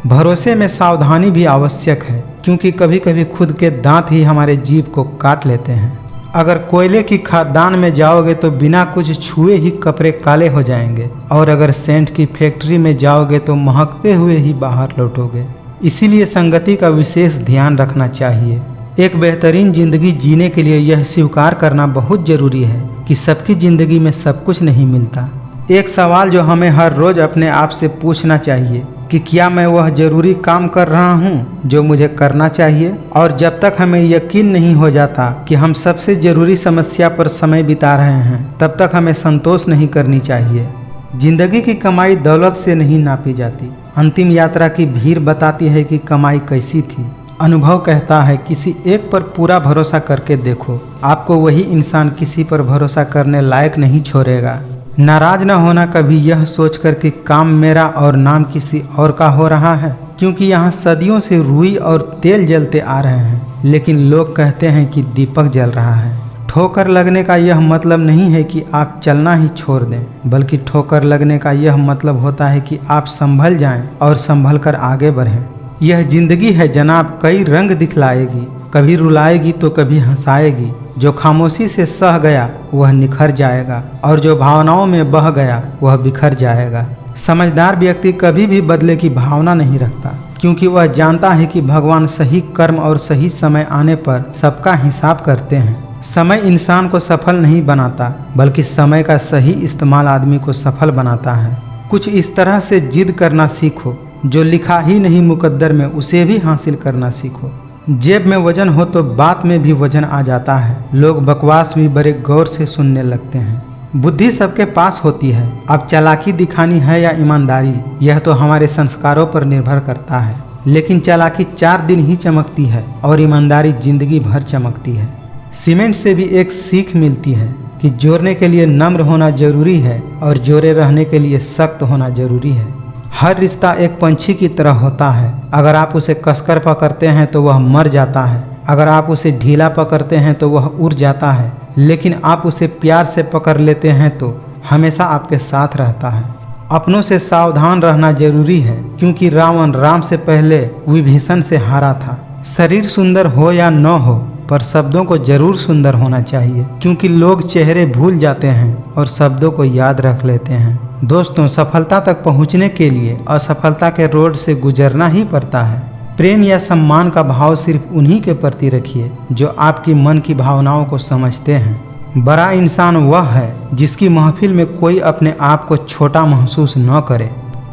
भरोसे में सावधानी भी आवश्यक है क्योंकि कभी कभी खुद के दांत ही हमारे जीभ को काट लेते हैं। अगर कोयले की खदान में जाओगे तो बिना कुछ छुए ही कपड़े काले हो जाएंगे और अगर सेंट की फैक्ट्री में जाओगे तो महकते हुए ही बाहर लौटोगे। इसीलिए संगति का विशेष ध्यान रखना चाहिए। एक बेहतरीन जिंदगी जीने के लिए यह स्वीकार करना बहुत जरूरी है कि सबकी जिंदगी में सब कुछ नहीं मिलता। एक सवाल जो हमें हर रोज अपने आप से पूछना चाहिए कि क्या मैं वह जरूरी काम कर रहा हूँ जो मुझे करना चाहिए। और जब तक हमें यकीन नहीं हो जाता कि हम सबसे जरूरी समस्या पर समय बिता रहे हैं तब तक हमें संतोष नहीं करनी चाहिए। जिंदगी की कमाई दौलत से नहीं नापी जाती। अंतिम यात्रा की भीड़ बताती है कि कमाई कैसी थी। अनुभव कहता है किसी एक पर पूरा भरोसा करके देखो, आपको वही इंसान किसी पर भरोसा करने लायक नहीं छोड़ेगा। नाराज न होना कभी यह सोचकर कि काम मेरा और नाम किसी और का हो रहा है, क्योंकि यहाँ सदियों से रुई और तेल जलते आ रहे हैं लेकिन लोग कहते हैं कि दीपक जल रहा है। ठोकर लगने का यह मतलब नहीं है कि आप चलना ही छोड़ दें, बल्कि ठोकर लगने का यह मतलब होता है कि आप संभल जाएं और संभल कर आगे बढ़ें। यह जिंदगी है जनाब, कई रंग दिखलाएगी, कभी रुलाएगी तो कभी हंसाएगी। जो खामोशी से सह गया वह निखर जाएगा और जो भावनाओं में बह गया वह बिखर जाएगा। समझदार व्यक्ति कभी भी बदले की भावना नहीं रखता क्योंकि वह जानता है कि भगवान सही कर्म और सही समय आने पर सबका हिसाब करते हैं। समय इंसान को सफल नहीं बनाता बल्कि समय का सही इस्तेमाल आदमी को सफल बनाता है। कुछ इस तरह से जिद करना सीखो, जो लिखा ही नहीं मुकद्दर में उसे भी हासिल करना सीखो। जेब में वजन हो तो बात में भी वजन आ जाता है। लोग बकवास भी बड़े गौर से सुनने लगते हैं। बुद्धि सबके पास होती है, अब चालाकी दिखानी है या ईमानदारी यह तो हमारे संस्कारों पर निर्भर करता है। लेकिन चालाकी 4 दिन ही चमकती है और ईमानदारी जिंदगी भर चमकती है। सीमेंट से भी एक सीख मिलती है कि जोड़ने के लिए नम्र होना जरूरी है और जोड़े रहने के लिए सख्त होना जरूरी है। हर रिश्ता एक पंछी की तरह होता है, अगर आप उसे कसकर पकड़ते हैं तो वह मर जाता है, अगर आप उसे ढीला पकड़ते हैं तो वह उड़ जाता है, लेकिन आप उसे प्यार से पकड़ लेते हैं तो हमेशा आपके साथ रहता है। अपनों से सावधान रहना जरूरी है क्योंकि रावण राम से पहले विभीषण से हारा था। शरीर सुंदर हो या न हो पर शब्दों को जरूर सुंदर होना चाहिए क्योंकि लोग चेहरे भूल जाते हैं और शब्दों को याद रख लेते हैं। दोस्तों, सफलता तक पहुंचने के लिए असफलता के रोड से गुजरना ही पड़ता है। प्रेम या सम्मान का भाव सिर्फ उन्हीं के प्रति रखिए जो आपकी मन की भावनाओं को समझते हैं। बड़ा इंसान वह है जिसकी महफिल में कोई अपने आप को छोटा महसूस न करे।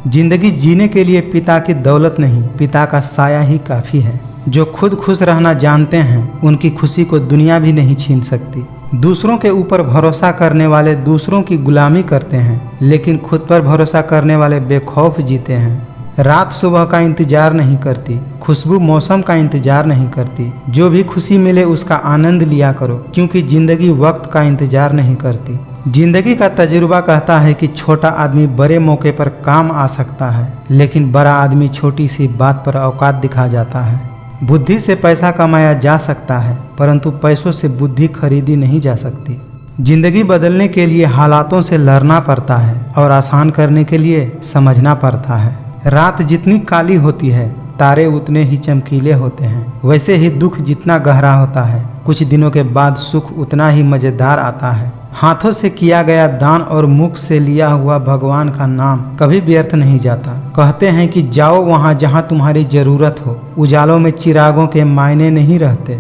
जिंदगी जीने के लिए पिता की दौलत नहीं, पिता का साया ही काफ़ी है। जो खुद खुश रहना जानते हैं उनकी खुशी को दुनिया भी नहीं छीन सकती। दूसरों के ऊपर भरोसा करने वाले दूसरों की गुलामी करते हैं, लेकिन खुद पर भरोसा करने वाले बेखौफ जीते हैं। रात सुबह का इंतजार नहीं करती, खुशबू मौसम का इंतजार नहीं करती। जो भी खुशी मिले उसका आनंद लिया करो क्योंकि जिंदगी वक्त का इंतजार नहीं करती। जिंदगी का तजुर्बा कहता है कि छोटा आदमी बड़े मौके पर काम आ सकता है, लेकिन बड़ा आदमी छोटी सी बात पर औकात दिखा जाता है। बुद्धि से पैसा कमाया जा सकता है परंतु पैसों से बुद्धि खरीदी नहीं जा सकती। जिंदगी बदलने के लिए हालातों से लड़ना पड़ता है और आसान करने के लिए समझना पड़ता है। रात जितनी काली होती है तारे उतने ही चमकीले होते हैं। वैसे ही दुख जितना गहरा होता है कुछ दिनों के बाद सुख उतना ही मज़ेदार आता है। हाथों से किया गया दान और मुख से लिया हुआ भगवान का नाम कभी व्यर्थ नहीं जाता। कहते हैं कि जाओ वहाँ जहाँ तुम्हारी ज़रूरत हो। उजालों में चिरागों के मायने नहीं रहते।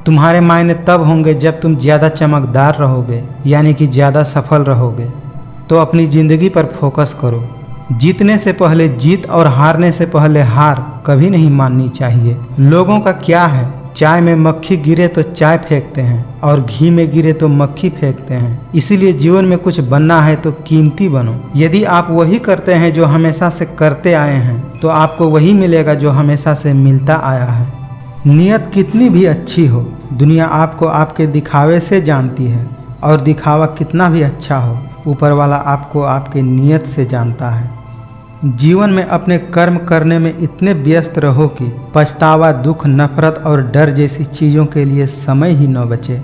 तुम्हारे मायने तब होंगे जब तुम ज़्यादा चमकदार रहोगे, यानी कि ज़्यादा सफल रहोगे। तो अपनी ज़िंदगी पर फोकस करो। जीतने से पहले जीत और हारने से पहले हार कभी नहीं माननी चाहिए। लोगों का क्या है, चाय में मक्खी गिरे तो चाय फेंकते हैं और घी में गिरे तो मक्खी फेंकते हैं। इसीलिए जीवन में कुछ बनना है तो कीमती बनो। यदि आप वही करते हैं जो हमेशा से करते आए हैं तो आपको वही मिलेगा जो हमेशा से मिलता आया है। नियत कितनी भी अच्छी हो, दुनिया आपको आपके दिखावे से जानती है, और दिखावा कितना भी अच्छा हो, ऊपर वाला आपको आपके नियत से जानता है। जीवन में अपने कर्म करने में इतने व्यस्त रहो कि पछतावा, दुख, नफरत और डर जैसी चीज़ों के लिए समय ही न बचे।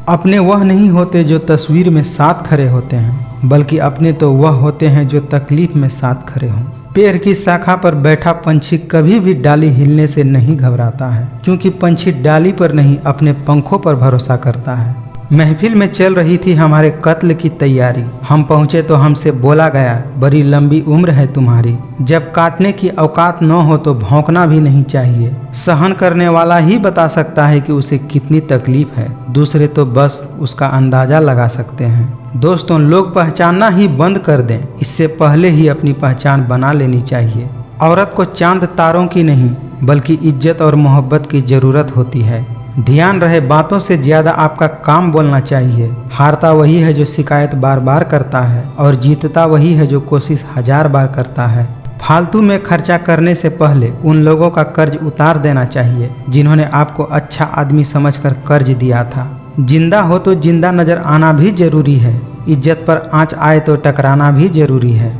अपने वह नहीं होते जो तस्वीर में साथ खड़े होते हैं, बल्कि अपने तो वह होते हैं जो तकलीफ में साथ खड़े हों। पेड़ की शाखा पर बैठा पंछी कभी भी डाली हिलने से नहीं घबराता है, क्योंकि पंछी डाली पर नहीं अपने पंखों पर भरोसा करता है। महफिल में चल रही थी हमारे कत्ल की तैयारी। हम पहुँचे तो हमसे बोला गया, बड़ी लंबी उम्र है तुम्हारी। जब काटने की औकात न हो तो भौंकना भी नहीं चाहिए। सहन करने वाला ही बता सकता है कि उसे कितनी तकलीफ है, दूसरे तो बस उसका अंदाज़ा लगा सकते हैं। दोस्तों, लोग पहचानना ही बंद कर दें, इससे पहले ही अपनी पहचान बना लेनी चाहिए। औरत को चांद तारों की नहीं, बल्कि इज्जत और मोहब्बत की ज़रूरत होती है। ध्यान रहे, बातों से ज़्यादा आपका काम बोलना चाहिए। हारता वही है जो शिकायत बार बार करता है, और जीतता वही है जो कोशिश 1000 बार करता है। फालतू में खर्चा करने से पहले उन लोगों का कर्ज उतार देना चाहिए जिन्होंने आपको अच्छा आदमी समझकर कर्ज दिया था। जिंदा हो तो जिंदा नजर आना भी जरूरी है। इज्जत पर आंच आए तो टकराना भी जरूरी है।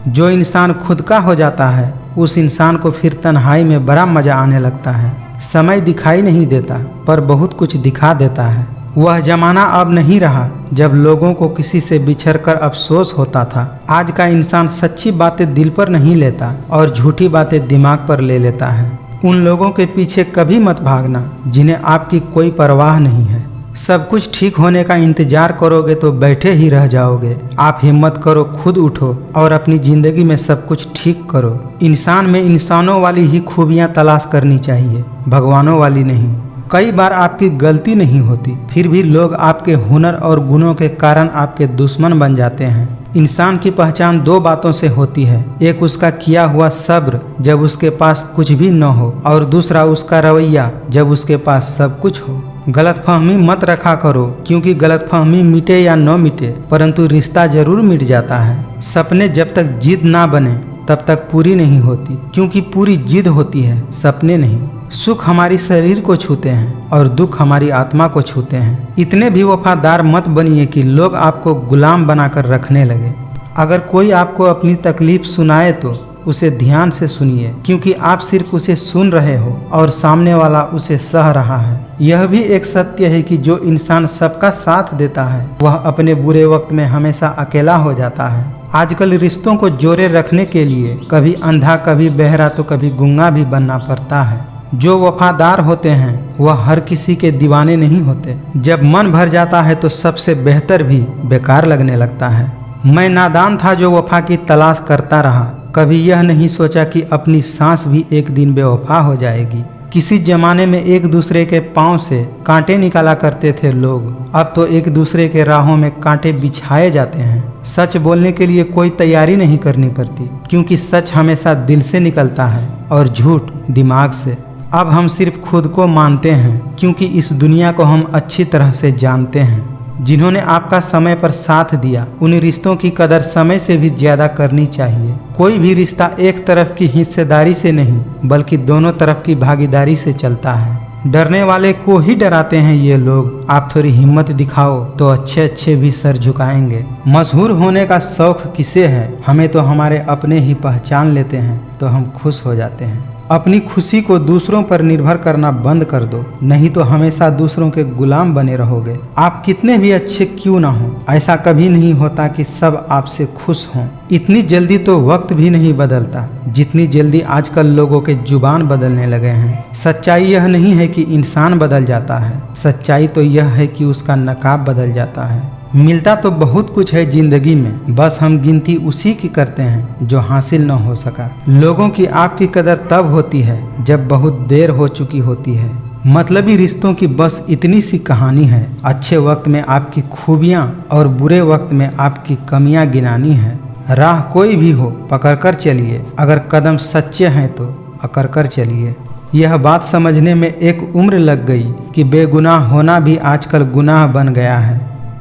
जो इंसान खुद का हो जाता है, उस इंसान को फिर तन्हाई में बड़ा मजा आने लगता है। समय दिखाई नहीं देता, पर बहुत कुछ दिखा देता है। वह जमाना अब नहीं रहा जब लोगों को किसी से बिछड़कर अफसोस होता था। आज का इंसान सच्ची बातें दिल पर नहीं लेता और झूठी बातें दिमाग पर ले लेता है। उन लोगों के पीछे कभी मत भागना जिन्हें आपकी कोई परवाह नहीं है। सब कुछ ठीक होने का इंतजार करोगे तो बैठे ही रह जाओगे। आप हिम्मत करो, खुद उठो और अपनी ज़िंदगी में सब कुछ ठीक करो। इंसान में इंसानों वाली ही खूबियाँ तलाश करनी चाहिए, भगवानों वाली नहीं। कई बार आपकी गलती नहीं होती, फिर भी लोग आपके हुनर और गुणों के कारण आपके दुश्मन बन जाते हैं। इंसान की पहचान 2 बातों से होती है। एक उसका किया हुआ सब्र जब उसके पास कुछ भी न हो, और दूसरा उसका रवैया जब उसके पास सब कुछ हो। गलतफहमी मत रखा करो, क्योंकि गलतफहमी मिटे या न मिटे, परंतु रिश्ता जरूर मिट जाता है। सपने जब तक जिद ना बने तब तक पूरी नहीं होती, क्योंकि पूरी जिद होती है, सपने नहीं। सुख हमारी शरीर को छूते हैं और दुख हमारी आत्मा को छूते हैं। इतने भी वफादार मत बनिए कि लोग आपको गुलाम बनाकर रखने लगे। अगर कोई आपको अपनी तकलीफ सुनाए तो उसे ध्यान से सुनिए, क्योंकि आप सिर्फ उसे सुन रहे हो और सामने वाला उसे सह रहा है। यह भी एक सत्य है कि जो इंसान सबका साथ देता है वह अपने बुरे वक्त में हमेशा अकेला हो जाता है। आजकल रिश्तों को जोड़े रखने के लिए कभी अंधा, कभी बहरा, तो कभी गूंगा भी बनना पड़ता है। जो वफादार होते हैं वह हर किसी के दीवाने नहीं होते। जब मन भर जाता है तो सबसे बेहतर भी बेकार लगने लगता है। मैं नादान था जो वफा की तलाश करता रहा, कभी यह नहीं सोचा कि अपनी सांस भी एक दिन बेवफा हो जाएगी। किसी जमाने में एक दूसरे के पांव से कांटे निकाला करते थे लोग, अब तो एक दूसरे के राहों में कांटे बिछाए जाते हैं। सच बोलने के लिए कोई तैयारी नहीं करनी पड़ती, क्योंकि सच हमेशा दिल से निकलता है और झूठ दिमाग से। अब हम सिर्फ खुद को मानते हैं, क्योंकि इस दुनिया को हम अच्छी तरह से जानते हैं। जिन्होंने आपका समय पर साथ दिया, उन रिश्तों की कदर समय से भी ज़्यादा करनी चाहिए। कोई भी रिश्ता एक तरफ की हिस्सेदारी से नहीं, बल्कि दोनों तरफ की भागीदारी से चलता है। डरने वाले को ही डराते हैं ये लोग। आप थोड़ी हिम्मत दिखाओ तो अच्छे अच्छे भी सर झुकाएंगे। मशहूर होने का शौक किसे है? हमें तो हमारे अपने ही पहचान लेते हैं तो हम खुश हो जाते हैं। अपनी खुशी को दूसरों पर निर्भर करना बंद कर दो, नहीं तो हमेशा दूसरों के गुलाम बने रहोगे। आप कितने भी अच्छे क्यों ना हो, ऐसा कभी नहीं होता कि सब आपसे खुश हों। इतनी जल्दी तो वक्त भी नहीं बदलता जितनी जल्दी आजकल लोगों के जुबान बदलने लगे हैं। सच्चाई यह नहीं है कि इंसान बदल जाता है, सच्चाई तो यह है कि उसका नकाब बदल जाता है। मिलता तो बहुत कुछ है जिंदगी में, बस हम गिनती उसी की करते हैं जो हासिल न हो सका। लोगों की आपकी कदर तब होती है जब बहुत देर हो चुकी होती है। मतलबी रिश्तों की बस इतनी सी कहानी है। अच्छे वक्त में आपकी खूबियाँ और बुरे वक्त में आपकी कमियाँ गिनानी है। राह कोई भी हो, पकड़ कर चलिए। अगर कदम सच्चे हैं तो अकड़ कर चलिए। यह बात समझने में एक उम्र लग गई कि बेगुनाह होना भी आजकल गुनाह बन गया है।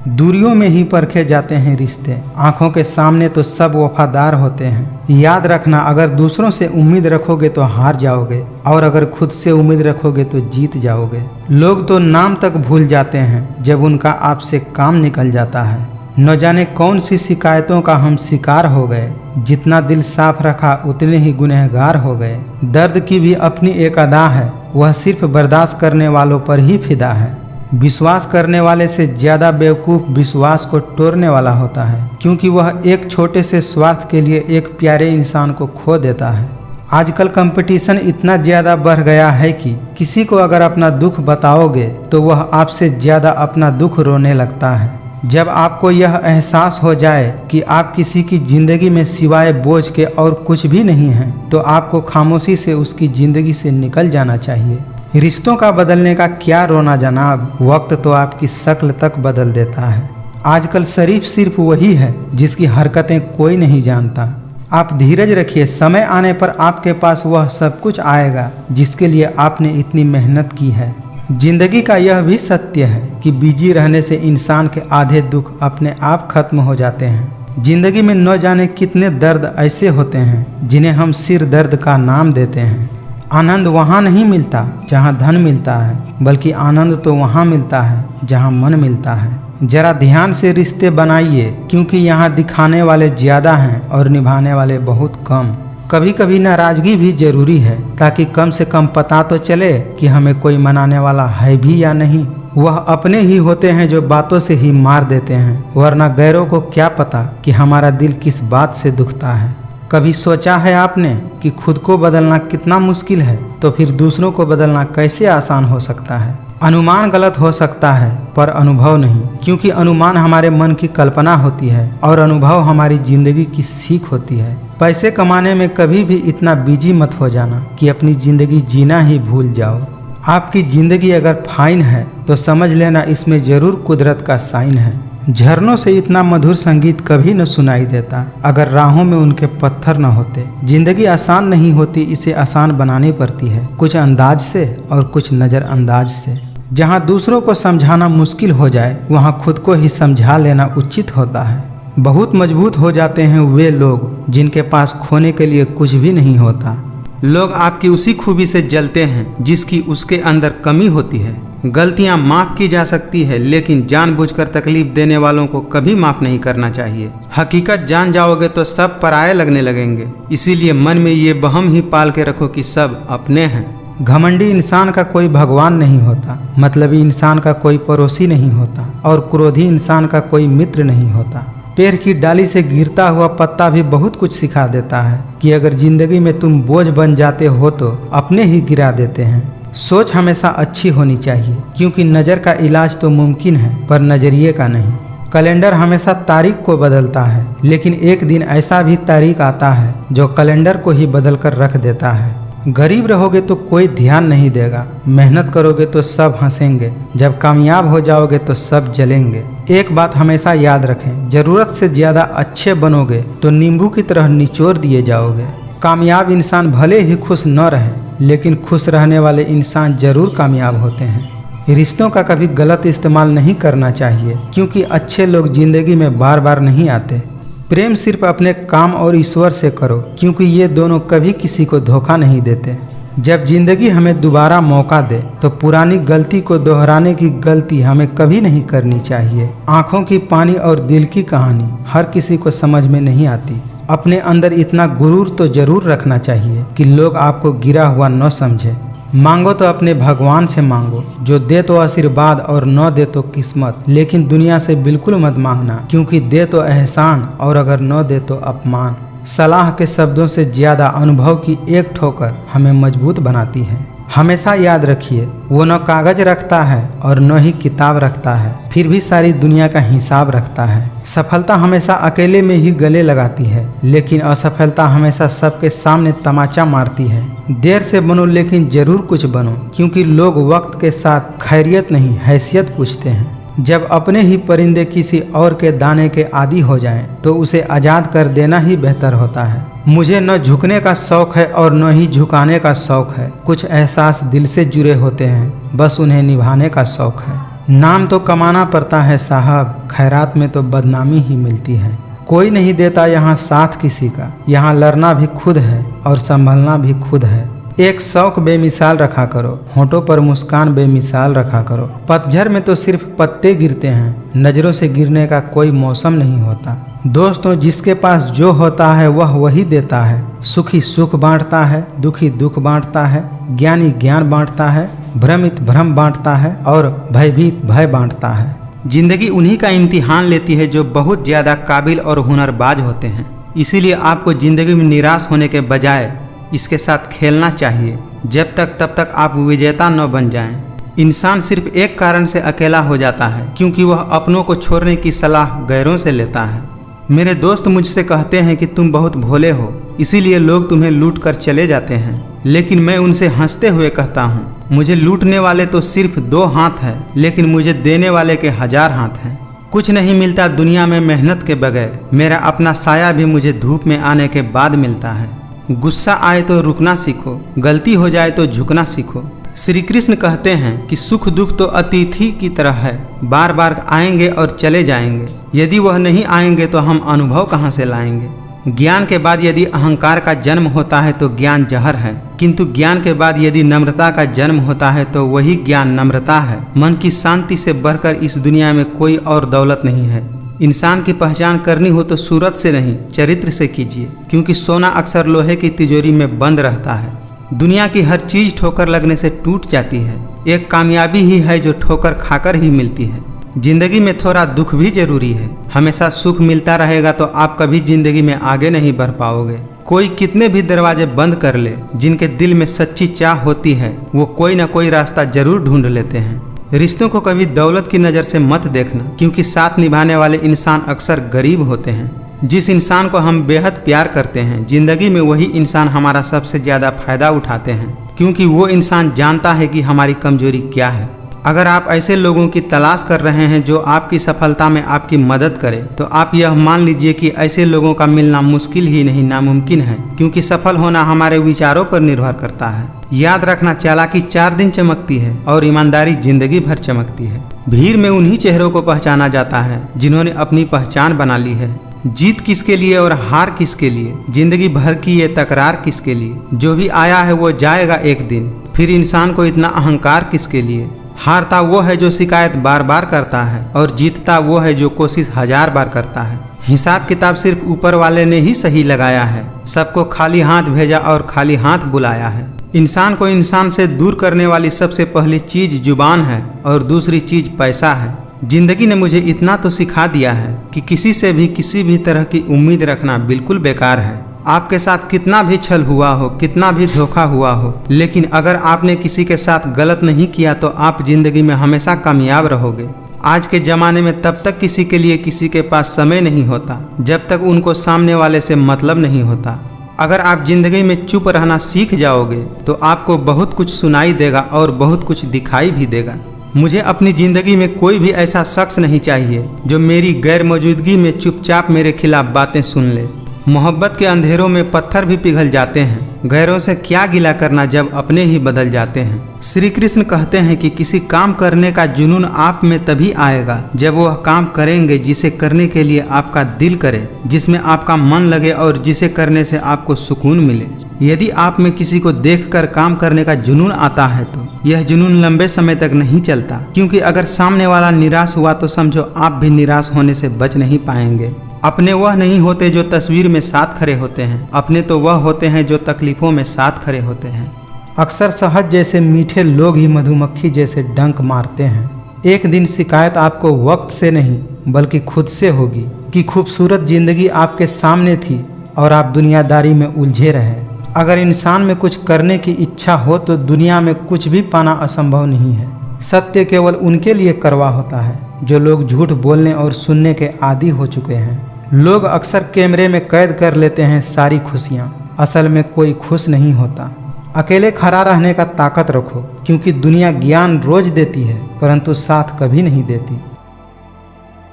दूरियों में ही परखे जाते हैं रिश्ते, आंखों के सामने तो सब वफादार होते हैं। याद रखना, अगर दूसरों से उम्मीद रखोगे तो हार जाओगे, और अगर खुद से उम्मीद रखोगे तो जीत जाओगे। लोग तो नाम तक भूल जाते हैं जब उनका आपसे काम निकल जाता है। न जाने कौन सी शिकायतों का हम शिकार हो गए। जितना दिल साफ रखा उतने ही गुनहगार हो गए। दर्द की भी अपनी एक अदा है, वह सिर्फ बर्दाश्त करने वालों पर ही फिदा है। विश्वास करने वाले से ज़्यादा बेवकूफ़ विश्वास को तोड़ने वाला होता है, क्योंकि वह एक छोटे से स्वार्थ के लिए एक प्यारे इंसान को खो देता है। आजकल कंपटीशन इतना ज़्यादा बढ़ गया है कि किसी को अगर अपना दुख बताओगे तो वह आपसे ज़्यादा अपना दुख रोने लगता है। जब आपको यह एहसास हो जाए कि आप किसी की ज़िंदगी में सिवाय बोझ के और कुछ भी नहीं है, तो आपको खामोशी से उसकी ज़िंदगी से निकल जाना चाहिए। रिश्तों का बदलने का क्या रोना जनाब, वक्त तो आपकी शक्ल तक बदल देता है। आजकल शरीफ सिर्फ वही है जिसकी हरकतें कोई नहीं जानता। आप धीरज रखिए, समय आने पर आपके पास वह सब कुछ आएगा जिसके लिए आपने इतनी मेहनत की है। जिंदगी का यह भी सत्य है कि बिजी रहने से इंसान के आधे दुख अपने आप खत्म हो जाते हैं। जिंदगी में न जाने कितने दर्द ऐसे होते हैं जिन्हें हम सिर दर्द का नाम देते हैं। आनंद वहाँ नहीं मिलता जहाँ धन मिलता है, बल्कि आनंद तो वहाँ मिलता है जहाँ मन मिलता है। जरा ध्यान से रिश्ते बनाइए, क्योंकि यहाँ दिखाने वाले ज़्यादा हैं और निभाने वाले बहुत कम। कभी कभी नाराज़गी भी ज़रूरी है, ताकि कम से कम पता तो चले कि हमें कोई मनाने वाला है भी या नहीं। वह अपने ही होते हैं जो बातों से ही मार देते हैं, वरना गैरों को क्या पता कि हमारा दिल किस बात से दुखता है। कभी सोचा है आपने कि खुद को बदलना कितना मुश्किल है, तो फिर दूसरों को बदलना कैसे आसान हो सकता है। अनुमान गलत हो सकता है पर अनुभव नहीं, क्योंकि अनुमान हमारे मन की कल्पना होती है और अनुभव हमारी जिंदगी की सीख होती है। पैसे कमाने में कभी भी इतना बिजी मत हो जाना कि अपनी ज़िंदगी जीना ही भूल जाओ। आपकी ज़िंदगी अगर फाइन है तो समझ लेना इसमें ज़रूर कुदरत का साइन है। झरनों से इतना मधुर संगीत कभी न सुनाई देता अगर राहों में उनके पत्थर न होते। जिंदगी आसान नहीं होती, इसे आसान बनानी पड़ती है, कुछ अंदाज से और कुछ नज़रअंदाज से। जहाँ दूसरों को समझाना मुश्किल हो जाए, वहाँ खुद को ही समझा लेना उचित होता है। बहुत मजबूत हो जाते हैं वे लोग जिनके पास खोने के लिए कुछ भी नहीं होता। लोग आपकी उसी खूबी से जलते हैं जिसकी उसके अंदर कमी होती है। गलतियां माफ़ की जा सकती है, लेकिन जानबूझकर तकलीफ देने वालों को कभी माफ़ नहीं करना चाहिए। हकीकत जान जाओगे तो सब पराये लगने लगेंगे, इसीलिए मन में ये वहम ही पाल के रखो कि सब अपने हैं। घमंडी इंसान का कोई भगवान नहीं होता, मतलबी इंसान का कोई पड़ोसी नहीं होता और क्रोधी इंसान का कोई मित्र नहीं होता। पेड़ की डाली से गिरता हुआ पत्ता भी बहुत कुछ सिखा देता है कि अगर जिंदगी में तुम बोझ बन जाते हो तो अपने ही गिरा देते हैं। सोच हमेशा अच्छी होनी चाहिए, क्योंकि नज़र का इलाज तो मुमकिन है पर नज़रिए का नहीं। कैलेंडर हमेशा तारीख को बदलता है, लेकिन एक दिन ऐसा भी तारीख आता है जो कैलेंडर को ही बदल कर रख देता है। गरीब रहोगे तो कोई ध्यान नहीं देगा, मेहनत करोगे तो सब हंसेंगे, जब कामयाब हो जाओगे तो सब जलेंगे। एक बात हमेशा याद रखें, ज़रूरत से ज़्यादा अच्छे बनोगे तो नींबू की तरह निचोड़ दिए जाओगे। कामयाब इंसान भले ही खुश न रहे, लेकिन खुश रहने वाले इंसान जरूर कामयाब होते हैं। रिश्तों का कभी गलत इस्तेमाल नहीं करना चाहिए, क्योंकि अच्छे लोग ज़िंदगी में बार बार नहीं आते। प्रेम सिर्फ अपने काम और ईश्वर से करो, क्योंकि ये दोनों कभी किसी को धोखा नहीं देते। जब जिंदगी हमें दोबारा मौका दे तो पुरानी गलती को दोहराने की गलती हमें कभी नहीं करनी चाहिए। आंखों की पानी और दिल की कहानी हर किसी को समझ में नहीं आती। अपने अंदर इतना गुरूर तो जरूर रखना चाहिए कि लोग आपको गिरा हुआ न समझे। मांगो तो अपने भगवान से मांगो, जो दे तो आशीर्वाद और न दे तो किस्मत। लेकिन दुनिया से बिल्कुल मत मांगना, क्योंकि दे तो एहसान और अगर न दे तो अपमान। सलाह के शब्दों से ज़्यादा अनुभव की एक ठोकर हमें मजबूत बनाती है। हमेशा याद रखिए, वो न कागज रखता है और न ही किताब रखता है, फिर भी सारी दुनिया का हिसाब रखता है। सफलता हमेशा अकेले में ही गले लगाती है, लेकिन असफलता हमेशा सबके सामने तमाचा मारती है। देर से बनो लेकिन जरूर कुछ बनो, क्योंकि लोग वक्त के साथ खैरियत नहीं हैसियत पूछते हैं। जब अपने ही परिंदे किसी और के दाने के आदी हो जाएं, तो उसे आज़ाद कर देना ही बेहतर होता है। मुझे न झुकने का शौक़ है और न ही झुकाने का शौक़ है। कुछ एहसास दिल से जुड़े होते हैं, बस उन्हें निभाने का शौक़ है। नाम तो कमाना पड़ता है साहब, खैरात में तो बदनामी ही मिलती है। कोई नहीं देता यहाँ साथ किसी का, यहाँ लड़ना भी खुद है और संभलना भी खुद है। एक शौक बेमिसाल रखा करो, होठों पर मुस्कान बेमिसाल रखा करो। पतझड़ में तो सिर्फ पत्ते गिरते हैं, नजरों से गिरने का कोई मौसम नहीं होता। दोस्तों, जिसके पास जो होता है वह वही देता है। सुखी सुख बांटता है, दुखी दुख बांटता है, ज्ञानी ज्ञान बांटता है, भ्रमित भ्रम बांटता है और भयभीत भय बांटता है। जिंदगी उन्हीं का इम्तिहान लेती है जो बहुत ज्यादा काबिल और हुनरबाज होते हैं। इसीलिए आपको जिंदगी में निराश होने के बजाय इसके साथ खेलना चाहिए, जब तक तब तक आप विजेता न बन जाएं। इंसान सिर्फ एक कारण से अकेला हो जाता है, क्योंकि वह अपनों को छोड़ने की सलाह गैरों से लेता है। मेरे दोस्त मुझसे कहते हैं कि तुम बहुत भोले हो, इसीलिए लोग तुम्हें लूट कर चले जाते हैं। लेकिन मैं उनसे हंसते हुए कहता हूँ, मुझे लूटने वाले तो सिर्फ 2 हाथ हैं, लेकिन मुझे देने वाले के 1000 हाथ हैं। कुछ नहीं मिलता दुनिया में मेहनत के बगैर। मेरा अपना साया भी मुझे धूप में आने के बाद मिलता है। गुस्सा आए तो रुकना सीखो, गलती हो जाए तो झुकना सीखो। श्री कृष्ण कहते हैं कि सुख दुख तो अतिथि की तरह है, बार बार आएंगे और चले जाएंगे। यदि वह नहीं आएंगे तो हम अनुभव कहाँ से लाएंगे। ज्ञान के बाद यदि अहंकार का जन्म होता है तो ज्ञान जहर है, किंतु ज्ञान के बाद यदि नम्रता का जन्म होता है तो वही ज्ञान नम्रता है। मन की शांति से बढ़कर इस दुनिया में कोई और दौलत नहीं है। इंसान की पहचान करनी हो तो सूरत से नहीं, चरित्र से कीजिए, क्योंकि सोना अक्सर लोहे की तिजोरी में बंद रहता है। दुनिया की हर चीज ठोकर लगने से टूट जाती है, एक कामयाबी ही है जो ठोकर खाकर ही मिलती है। जिंदगी में थोड़ा दुख भी जरूरी है। हमेशा सुख मिलता रहेगा तो आप कभी जिंदगी में आगे नहीं बढ़ पाओगे। कोई कितने भी दरवाजे बंद कर ले, जिनके दिल में सच्ची चाह होती है वो कोई ना कोई रास्ता जरूर ढूंढ लेते हैं। रिश्तों को कभी दौलत की नज़र से मत देखना, क्योंकि साथ निभाने वाले इंसान अक्सर गरीब होते हैं। जिस इंसान को हम बेहद प्यार करते हैं, जिंदगी में वही इंसान हमारा सबसे ज़्यादा फायदा उठाते हैं, क्योंकि वो इंसान जानता है कि हमारी कमजोरी क्या है। अगर आप ऐसे लोगों की तलाश कर रहे हैं जो आपकी सफलता में आपकी मदद करें, तो आप यह मान लीजिए कि ऐसे लोगों का मिलना मुश्किल ही नहीं नामुमकिन है, क्योंकि सफल होना हमारे विचारों पर निर्भर करता है। याद रखना, चालाकी 4 दिन चमकती है और ईमानदारी जिंदगी भर चमकती है। भीड़ में उन्हीं चेहरों को पहचाना जाता है जिन्होंने अपनी पहचान बना ली है। जीत किसके लिए और हार किसके लिए, जिंदगी भर की ये तकरार किसके लिए। जो भी आया है वो जाएगा एक दिन, फिर इंसान को इतना अहंकार किसके लिए। हारता वो है जो शिकायत बार बार करता है, और जीतता वो है जो कोशिश 1000 बार करता है। हिसाब किताब सिर्फ ऊपर वाले ने ही सही लगाया है। सबको खाली हाथ भेजा और खाली हाथ बुलाया है। इंसान को इंसान से दूर करने वाली सबसे पहली चीज जुबान है और दूसरी चीज पैसा है। जिंदगी ने मुझे इतना तो सिखा दिया है कि किसी से भी किसी भी तरह की उम्मीद रखना बिल्कुल बेकार है। आपके साथ कितना भी छल हुआ हो, कितना भी धोखा हुआ हो, लेकिन अगर आपने किसी के साथ गलत नहीं किया तो आप जिंदगी में हमेशा कामयाब रहोगे। आज के ज़माने में तब तक किसी के लिए किसी के पास समय नहीं होता जब तक उनको सामने वाले से मतलब नहीं होता। अगर आप जिंदगी में चुप रहना सीख जाओगे तो आपको बहुत कुछ सुनाई देगा और बहुत कुछ दिखाई भी देगा। मुझे अपनी ज़िंदगी में कोई भी ऐसा शख्स नहीं चाहिए जो मेरी गैर मौजूदगी में चुपचाप मेरे खिलाफ बातें सुन ले। मोहब्बत के अंधेरों में पत्थर भी पिघल जाते हैं, गैरों से क्या गिला करना जब अपने ही बदल जाते हैं। श्री कृष्ण कहते हैं कि किसी काम करने का जुनून आप में तभी आएगा जब वह काम करेंगे जिसे करने के लिए आपका दिल करे, जिसमें आपका मन लगे और जिसे करने से आपको सुकून मिले। यदि आप में किसी को देखकर काम करने का जुनून आता है तो यह जुनून लंबे समय तक नहीं चलता, क्योंकि अगर सामने वाला निराश हुआ तो समझो आप भी निराश होने से बच नहीं पाएंगे। अपने वह नहीं होते जो तस्वीर में साथ खड़े होते हैं, अपने तो वह होते हैं जो तकलीफों में साथ खड़े होते हैं। अक्सर शहद जैसे मीठे लोग ही मधुमक्खी जैसे डंक मारते हैं। एक दिन शिकायत आपको वक्त से नहीं बल्कि खुद से होगी कि खूबसूरत जिंदगी आपके सामने थी और आप दुनियादारी में उलझे रहे। अगर इंसान में कुछ करने की इच्छा हो तो दुनिया में कुछ भी पाना असंभव नहीं है। सत्य केवल उनके लिए कड़वा होता है जो लोग झूठ बोलने और सुनने के आदी हो चुके हैं। लोग अक्सर कैमरे में कैद कर लेते हैं सारी खुशियाँ, असल में कोई खुश नहीं होता। अकेले खड़ा रहने का ताकत रखो, क्योंकि दुनिया ज्ञान रोज देती है परंतु साथ कभी नहीं देती।